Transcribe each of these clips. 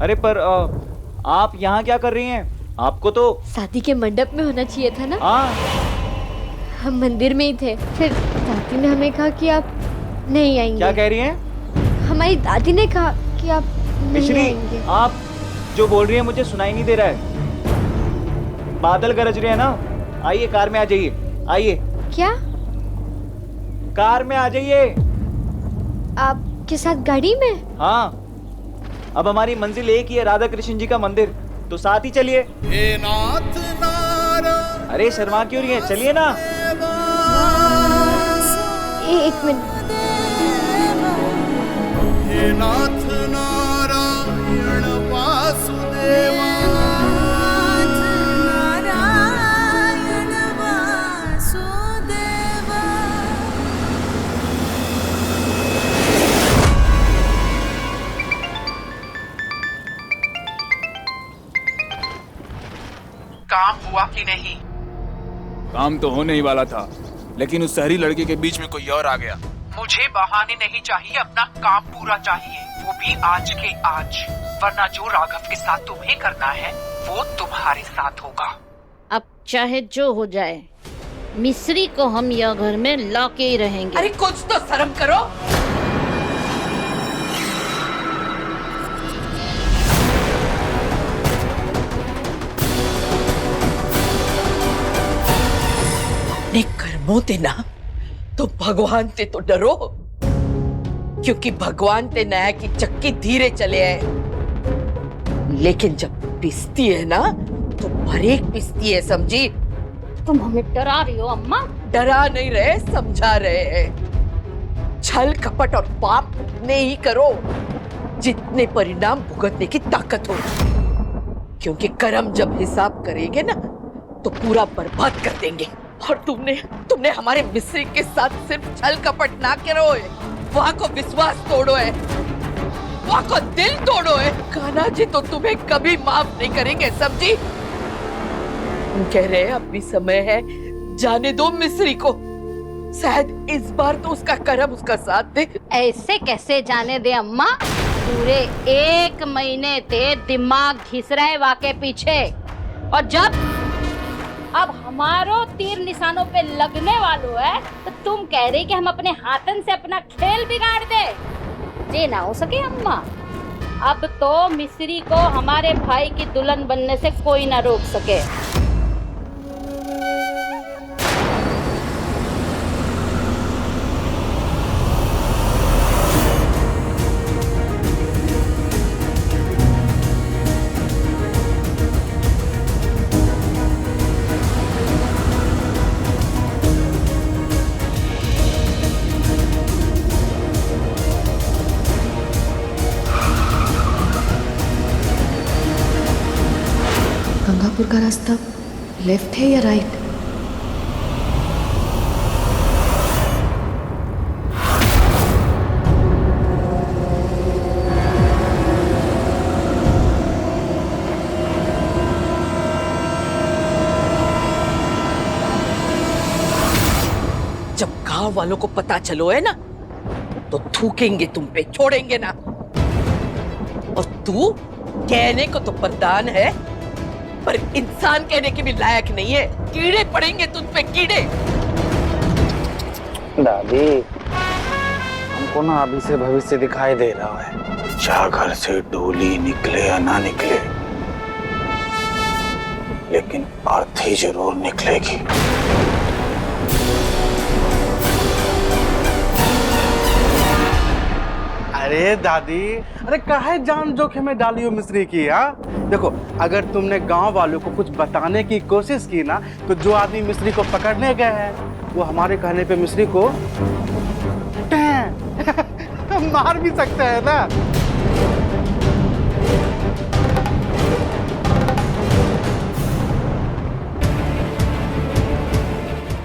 अरे पर आप यहाँ क्या कर रही हैं? आपको तो शादी के मंडप में होना चाहिए था ना। हाँ। हम मंदिर में ही थे, फिर दादी ने हमें कहा कि आप नहीं आएंगे। क्या कह रही हैं? हमारी दादी ने कहा कि आप नहीं मिश्री, आएंगे। आप जो बोल रही हैं मुझे सुनाई नहीं दे रहा है। बादल गरज रहे हैं ना। आइए कार में आ जाइए। आइए क्या कार में आ जाइए। आपके साथ गाड़ी में? हाँ, अब हमारी मंजिल एक ही है, राधा कृष्ण जी का मंदिर, तो साथ ही चलिए। हे नाथ नारायण, अरे शर्मा क्यों रही है, चलिए ना। एक मिनट। हे नाथ नारायण वासुदेवा, नारायण वासुदेवा। काम हुआ कि नहीं? काम तो होने ही वाला था, लेकिन उस शहरी लड़के के बीच में कोई और आ गया। मुझे बहाने नहीं चाहिए, अपना काम पूरा चाहिए, वो भी आज के आज, वरना जो राघव के साथ तुम्हें करना है वो तुम्हारे साथ होगा। अब चाहे जो हो जाए, मिस्री को हम यह घर में लाके ही रहेंगे। अरे कुछ तो शर्म करो। अपने कर्मों ते ना तो भगवान ते तो डरो, क्योंकि भगवान ते नया की चक्की धीरे चले है, लेकिन जब पिसती है ना तो बरेक पिसती है, समझी? तुम हमें डरा रही हो अम्मा? डरा नहीं रहे, समझा रहे हैं। छल कपट और पाप उतने ही करो जितने परिणाम भुगतने की ताकत हो, क्योंकि कर्म जब हिसाब करेंगे ना तो पूरा बर्बाद कर देंगे। और तुमने हमारे मिस्री के साथ सिर्फ छल कपट ना करो है, वहाँ को विश्वास तोड़ो है, वहाँ को दिल तोड़ो है। कान्हा जी तो तुम्हें कभी माफ नहीं करेंगे, समझी? तुम कह रहे हैं अब भी समय है, जाने दो मिस्री को, शायद इस बार तो उसका कर्म उसका साथ दे। ऐसे कैसे जाने दे अम्मा? पूरे 1 महीने ते दिमाग घिस रहे वाके पीछे, और जब अब हमारो तीर निशानों पे लगने वालों है तो तुम कह रही कि हम अपने हाथन से अपना खेल बिगाड़ दे? ये ना हो सके अम्मा। अब तो मिस्री को हमारे भाई की दुल्हन बनने से कोई ना रोक सके। गंगापुर का रास्ता लेफ्ट है या राइट? जब गांव वालों को पता चलो है ना तो थूकेंगे तुम पे, छोड़ेंगे ना। और तू कहने को तो प्रधान है, पर इंसान कहने के भी लायक नहीं है। कीड़े पड़ेंगे तुम पे, कीड़े। दादी, हमको ना अभी से भविष्य दिखाई दे रहा है, चाहे घर से डोली निकले या ना निकले, लेकिन अर्थी जरूर निकलेगी। अरे दादी, अरे काहे जान जोखिम में डाली हो मिस्री की? हाँ देखो, अगर तुमने गांव वालों को कुछ बताने की कोशिश की ना तो जो आदमी मिस्री को पकड़ने गए हैं वो हमारे कहने पे मिस्री को मार भी सकते हैं ना।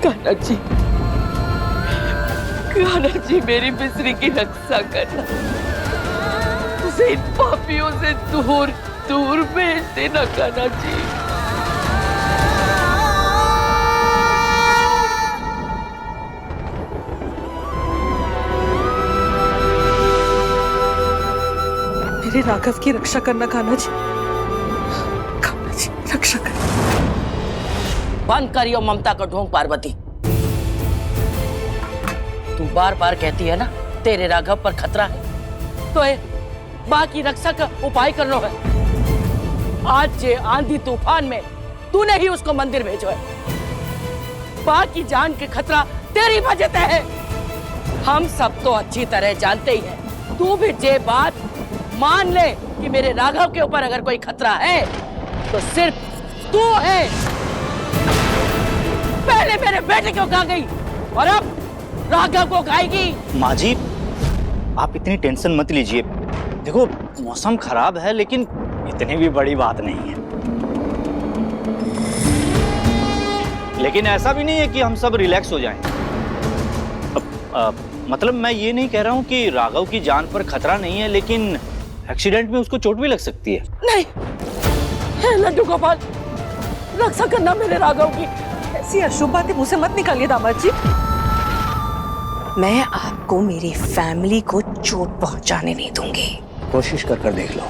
कान्हा जी, कान्हा जी, मेरी मिस्री की रक्षा करना, उसे इन पापियों से दूर दूर भेज देना कान्हा जी। मेरे राघव की रक्षा करना कान्हा जी, रक्षा कर। बंद करियो ममता का ढोंग पार्वती। तू बार बार कहती है ना तेरे राघव पर खतरा है, तो माँ की रक्षा का उपाय कर लो है। आज जे आंधी तूफान में तूने ही उसको मंदिर भेजो है। माँ की जान के खतरा तेरी वजह से है। हम सब तो अच्छी तरह जानते ही हैं। तू भी जे बात मान ले कि मेरे राघव के ऊपर अगर कोई खतरा है तो सिर्फ तू है। पहले मेरे बेटे को खा गई और अब राघव को खाएगी। माँ जी, आप इतनी टेंशन मत लीजिए। देखो मौसम खराब है लेकिन इतनी भी बड़ी बात नहीं है। लेकिन ऐसा भी नहीं है कि हम सब रिलैक्स हो जाएं। मतलब मैं ये नहीं कह रहा हूँ कि राघव की जान पर खतरा नहीं है, लेकिन एक्सीडेंट में उसको चोट भी लग सकती है। नहीं लड्डू गोपाल, रक्षा करना मेरे राघव की। ऐसी अशुभ बातें मुंह से मत निकालिए दामाद जी। मैं आपको मेरी फैमिली को चोट पहुंचाने नहीं दूंगी। कोशिश कर देख लो।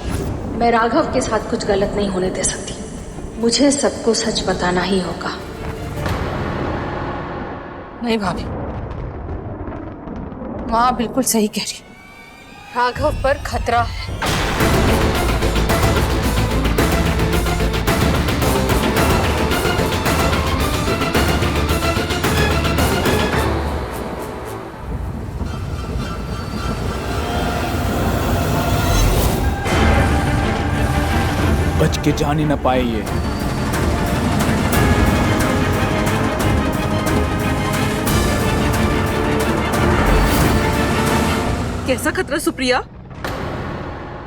मैं राघव के साथ कुछ गलत नहीं होने दे सकती। मुझे सबको सच बताना ही होगा। नहीं भाभी, माँ बिल्कुल सही कह रही। राघव पर खतरा है। बच के जान ही न पाए ये। कैसा खतरा सुप्रिया?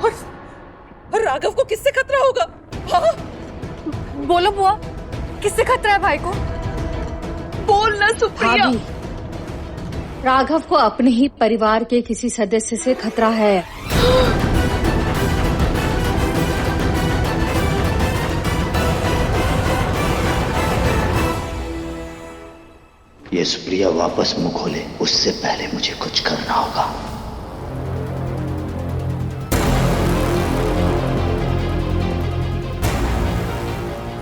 और राघव को किससे खतरा होगा? हाँ? बोलो बुआ, किससे खतरा है भाई को? बोल ना सुप्रिया। राघव को अपने ही परिवार के किसी सदस्य से खतरा है। ये सुप्रिया वापस मुंह खोले उससे पहले मुझे कुछ करना होगा।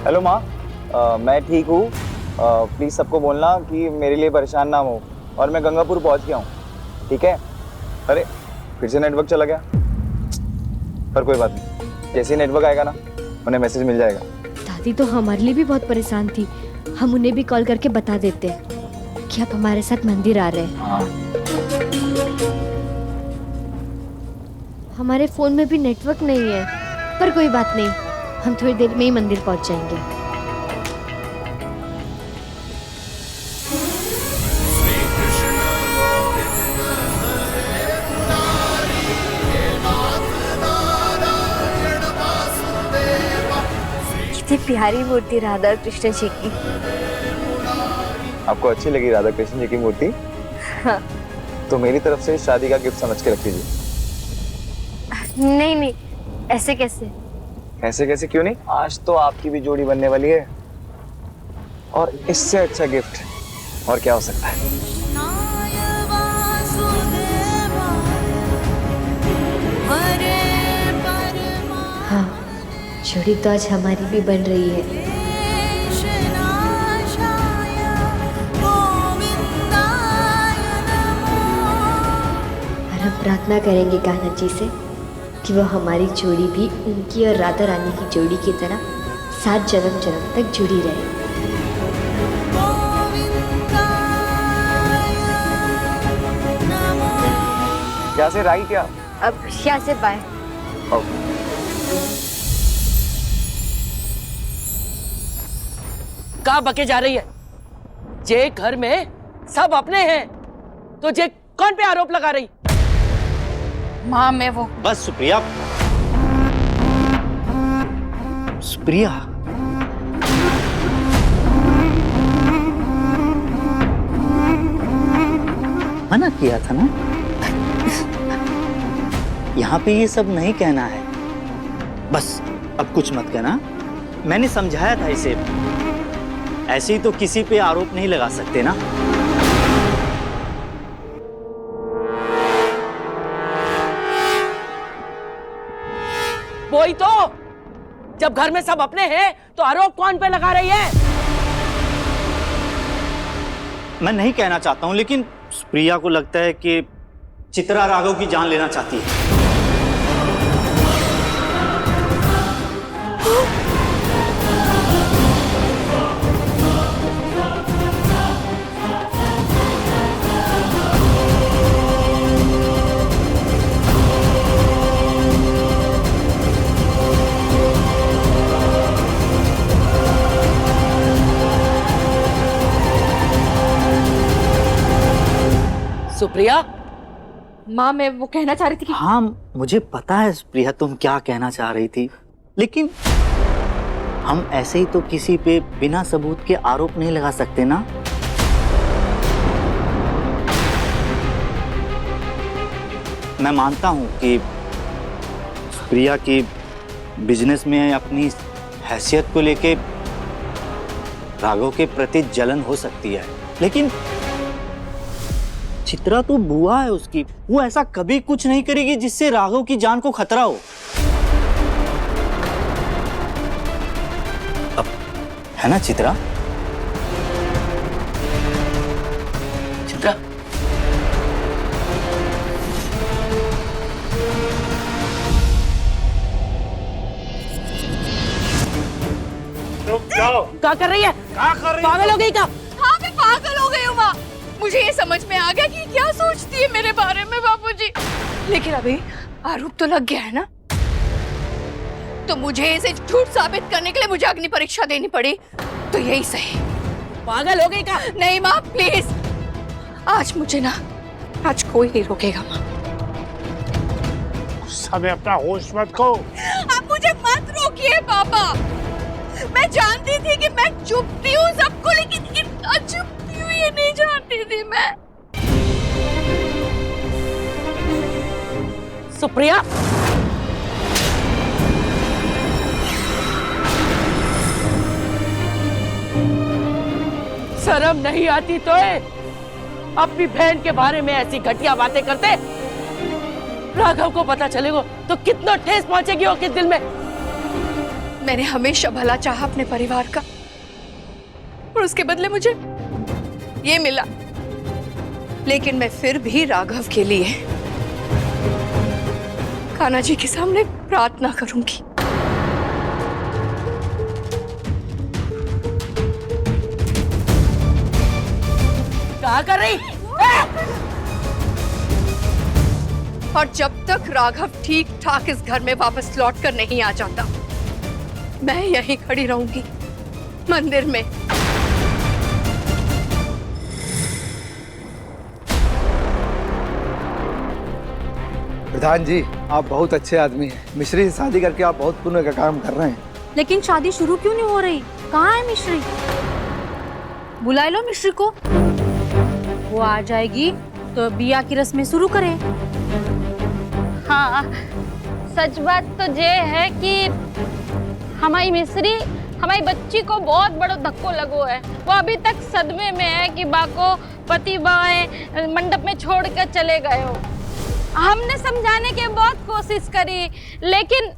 हेलो माँ, मैं ठीक हूँ। प्लीज़ सबको बोलना कि मेरे लिए परेशान ना हो। और मैं गंगापुर पहुँच गया हूँ, ठीक है? अरे फिर से नेटवर्क चला गया, पर कोई बात नहीं। जैसे ही नेटवर्क आएगा ना उन्हें मैसेज मिल जाएगा। दादी तो हमारे लिए भी बहुत परेशान थी। हम उन्हें भी कॉल करके बता देते हैं कि आप हमारे साथ मंदिर आ रहे हैं। हाँ। हमारे फोन में भी नेटवर्क नहीं है, पर कोई बात नहीं, हम थोड़ी देर में ही मंदिर पहुंच जाएंगे। कितनी प्यारी मूर्ति राधा कृष्ण जी की। आपको अच्छी लगी राधा कृष्ण जी की मूर्ति? हाँ। तो मेरी तरफ से शादी का गिफ्ट समझ के रख लीजिए। नहीं, ऐसे कैसे? ऐसे कैसे क्यों नहीं? आज तो आपकी भी जोड़ी बनने वाली है, और इससे अच्छा गिफ्ट और क्या हो सकता है? हाँ, जोड़ी तो आज हमारी भी बन रही है। और हम प्रार्थना करेंगे कान्हा जी से कि वो हमारी जोड़ी भी उनकी और राधा रानी की जोड़ी की तरह 7 जन्म तक जुड़ी रहे। क्या से राइट या अब क्या से बाय? कहाँ बके जा रही है? जे घर में सब अपने हैं तो जे कौन पे आरोप लगा रही? माँ मैं वो बस सुप्रिया। सुप्रिया, मना किया था ना, यहाँ पे ये सब नहीं कहना है। बस अब कुछ मत कहना। मैंने समझाया था इसे, ऐसे ही तो किसी पे आरोप नहीं लगा सकते ना। वही तो, जब घर में सब अपने हैं तो आरोप कौन पे लगा रही है? मैं नहीं कहना चाहता हूं, लेकिन प्रिया को लगता है कि चित्रा राघव की जान लेना चाहती है। सुप्रिया, माँ मैं वो कहना चाह रही थी कि हाँ, मुझे पता है प्रिया तुम क्या कहना चाह रही थी, लेकिन हम ऐसे ही तो किसी पे बिना सबूत के आरोप नहीं लगा सकते ना। मैं मानता हूं कि प्रिया की बिजनेस में अपनी हैसियत को लेके राघव के प्रति जलन हो सकती है, लेकिन चित्रा तो बुआ है उसकी, वो ऐसा कभी कुछ नहीं करेगी जिससे राघव की जान को खतरा हो। अब है ना चित्रा? चित्रा, रुक जाओ। क्या कर रही है? क्या कर रही है? पागल हो गई क्या? हाँ मैं पागल हो गई हूँ माँ। मुझे ये समझ में आ गया कि क्या सोचती है मेरे बारे में बापूजी। लेकिन अभी आरोप तो लग गया है ना, तो मुझे इसे झूठ साबित करने के लिए मुझे अग्नि परीक्षा देनी पड़ी, तो यही सही। पागल हो गई क्या? नहीं माँ प्लीज, आज मुझे ना, आज कोई नहीं रोकेगा माँ। समय अपना होश मत खो। आप मुझे मत रोकिए पापा। मैं जानती थी कि मैं चुपती हूँ सबको, लेकिन इतना चुपती हूँ ये नहीं जानती थी मैं। सुप्रिया, शर्म नहीं आती तो अपनी बहन के बारे में ऐसी घटिया बातें करते? राघव को पता चलेगा तो कितना ठेस पहुंचेगी उसके दिल में। मैंने हमेशा भला चाहा अपने परिवार का, और उसके बदले मुझे ये मिला। लेकिन मैं फिर भी राघव के लिए कान्हा जी के सामने प्रार्थना करूंगी। क्या कर रही? और जब तक राघव ठीक ठाक इस घर में वापस लौट कर नहीं आ जाता, मैं यहीं खड़ी रहूंगी मंदिर में। प्रधान जी, आप बहुत अच्छे आदमी हैं। मिश्री से शादी करके आप बहुत पुण्य का काम कर रहे हैं। लेकिन शादी शुरू क्यों नहीं हो रही? कहाँ है मिश्री? बुला लो मिश्री को, वो आ जाएगी तो बिया की रस्में शुरू करें। हाँ, सच बात तो ये है कि हमारी मिश्री हमारी बच्ची को बहुत बड़ो धक्को लगो है। वो अभी तक सदमे में है कि बा को पति बाएं मंडप में छोड़ कर चले गए हो। हमने समझाने की बहुत कोशिश करी, लेकिन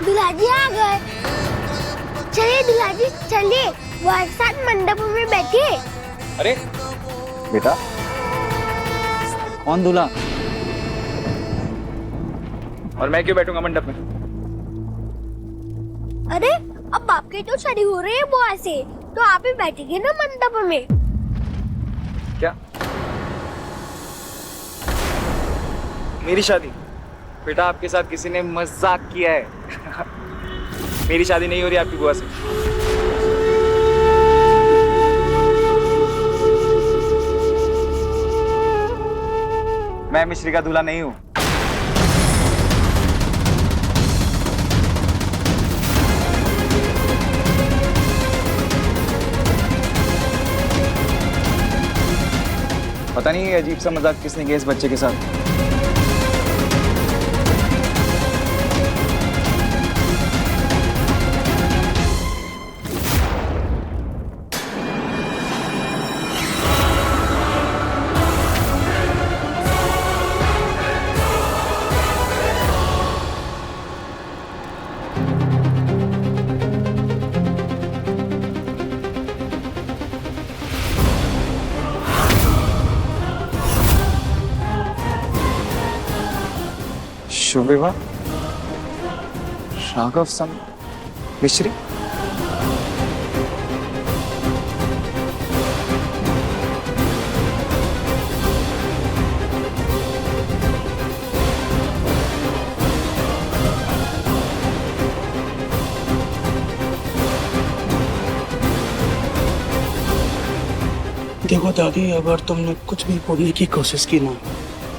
दुल्हाजी आ गए। चलिए दुल्हाजी चलिए, वो एक साथ मंडप में बैठिए। अरे बेटा, कौन दूल्हा? और मैं क्यों बैठूंगा मंडप में? अरे अब आपकी तो शादी हो रही है बुआ से, तो आप ही बैठेंगे ना मंडप में। क्या मेरी शादी? बेटा आपके साथ किसी ने मजाक किया है। मेरी शादी नहीं हो रही आपकी बुआ से। मैं मिश्री का दूल्हा नहीं हूं। पता नहीं ये अजीब सा मजाक किसने किया इस बच्चे के साथ। शुभ विवाह राघव सम मिश्री। देखो दादी, अगर तुमने कुछ भी बोलने की कोशिश की ना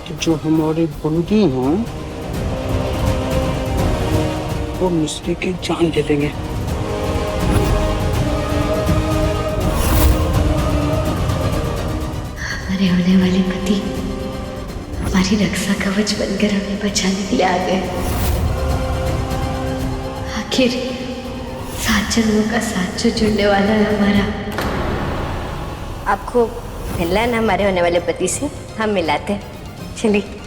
तो जो हमारी बंदी हैं वो मिस्त्री की जान ले लेंगे। हमारे होने वाले पति हमारी रक्षा कवच बनकर हमें बचाने के लिए आ गए। आखिर 7 जन्मों का साथ जो जुड़ने वाला है हमारा। आपको मिलना है ना हमारे होने वाले पति से, हम मिलाते हैं। चलिए।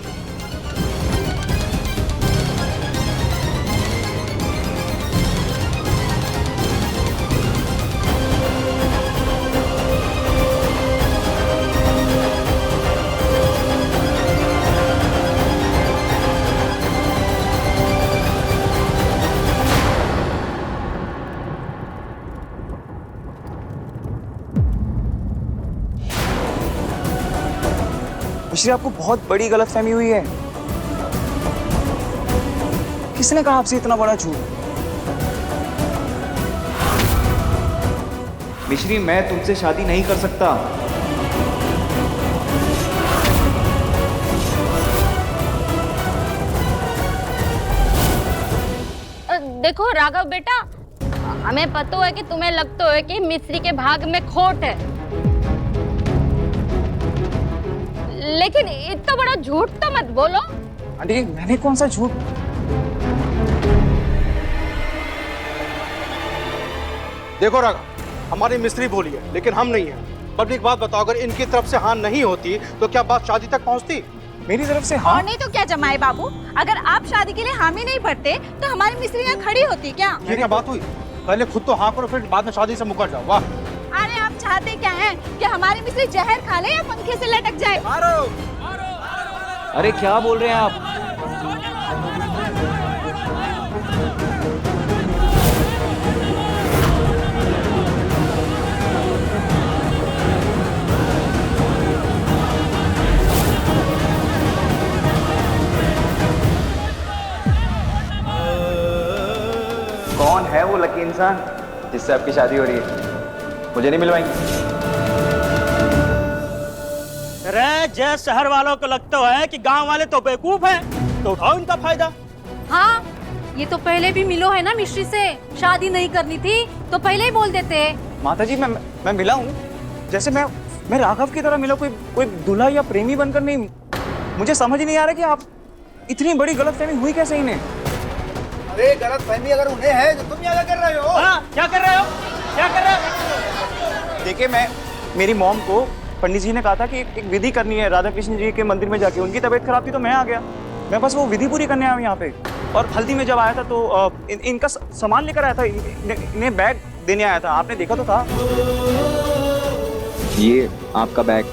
मिश्री, आपको बहुत बड़ी गलतफहमी हुई है। किसने कहा आपसे इतना बड़ा झूठ? मिश्री, मैं तुमसे शादी नहीं कर सकता। देखो राघव बेटा, हमें पता है कि तुम्हें लगता है कि मिस्री के भाग में खोट है, लेकिन इतना बड़ा झूठ तो मत बोलो। आंटी, मैंने कौन सा झूठ? देखो राघव, हमारी मिस्त्री बोली है लेकिन हम नहीं है। पब्लिक बात बताओ, अगर इनकी तरफ से हाँ नहीं होती तो क्या बात शादी तक पहुंचती? मेरी तरफ से हाँ? और नहीं तो क्या जमाए बाबू, अगर आप शादी के लिए हामी नहीं भरते तो हमारी मिस्त्री यहाँ खड़ी होती क्या? ये क्या बात हुई? पहले खुद तो हाँ करो, फिर बाद में शादी से मुकर जाओ। वाह! अरे आप चाहते क्या हैं कि हमारी मिस्त्री जहर खा ले या पंखे से लटक जाए? अरे क्या बोल रहे हैं आप? कौन है वो लकी इंसान जिससे आपकी शादी हो रही है? मुझे नहीं मिलवाएंगे। अरे जय शहर वालों को लगता है कि गांव वाले तो बेवकूफ हैं, तो उठाओ इनका फायदा। हाँ, ये तो पहले भी मिलो है ना मिश्री से। शादी नहीं करनी थी तो पहले ही बोल देते। माताजी, मैं मिला हूँ, जैसे मैं राघव की तरह मिला, कोई दूल्हा या प्रेमी बनकर नहीं। मुझे समझ ही नहीं आ रहा कि आप इतनी बड़ी गलतफहमी हुई कैसे इन्हें? अरे गलतफहमी अगर उन्हें है तो तुम यहाँ क्या कर रहे हो? हाँ, क्या कर रहे हो? क्या कर रहे हो? देखिए, मेरी मॉम को पंडित जी ने कहा था कि एक विधि करनी है राधा कृष्ण जी के मंदिर में जाके। उनकी तबीयत खराब थी तो मैं आ गया। मैं बस वो विधि पूरी करने आया हूँ यहाँ पे। और हल्दी में जब आया था तो इनका सामान लेकर आया था, इन्हें बैग देने आया था। आपने देखा तो था। ये आपका बैग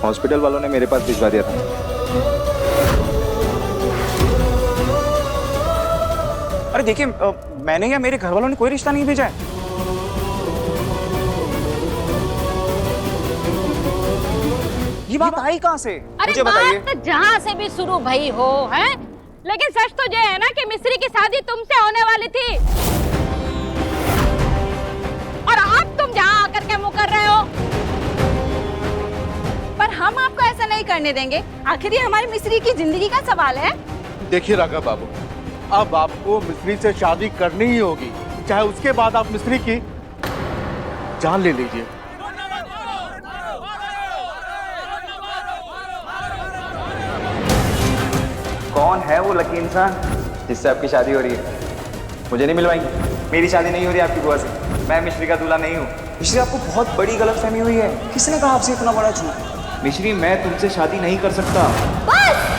हॉस्पिटल वालों ने मेरे पास भिजवा दिया था। अरे देखिए, मैंने या मेरे घर वालों ने कोई रिश्ता नहीं भेजा है। ये बात आई कहाँ से? अरे मुझे बताइए। बात तो जहाँ से भी शुरू भई हो, हैं? लेकिन सच तो ये है ना कि मिस्री की शादी तुमसे होने वाली थी, और अब तुम जहाँ आकर के मुकर रहे हो। पर हम आपको ऐसा नहीं करने देंगे, आखिर ये हमारी मिस्री की जिंदगी का सवाल है। देखिए राघव बाबू, अब आपको मिस्त्री से शादी करनी ही होगी, चाहे उसके बाद आप मिस्त्री की जान ले लीजिए। कौन है वो लकी इंसान जिससे आपकी शादी हो रही है? मुझे नहीं मिलवाएंगे। मेरी शादी नहीं हो रही आपकी बुआ से। मैं मिश्री का दूल्हा नहीं हूँ। मिश्री, आपको बहुत बड़ी गलतफहमी हुई है। किसने कहा आपसे इतना बड़ा झूठ? मिश्री, मैं तुमसे शादी नहीं कर सकता। बस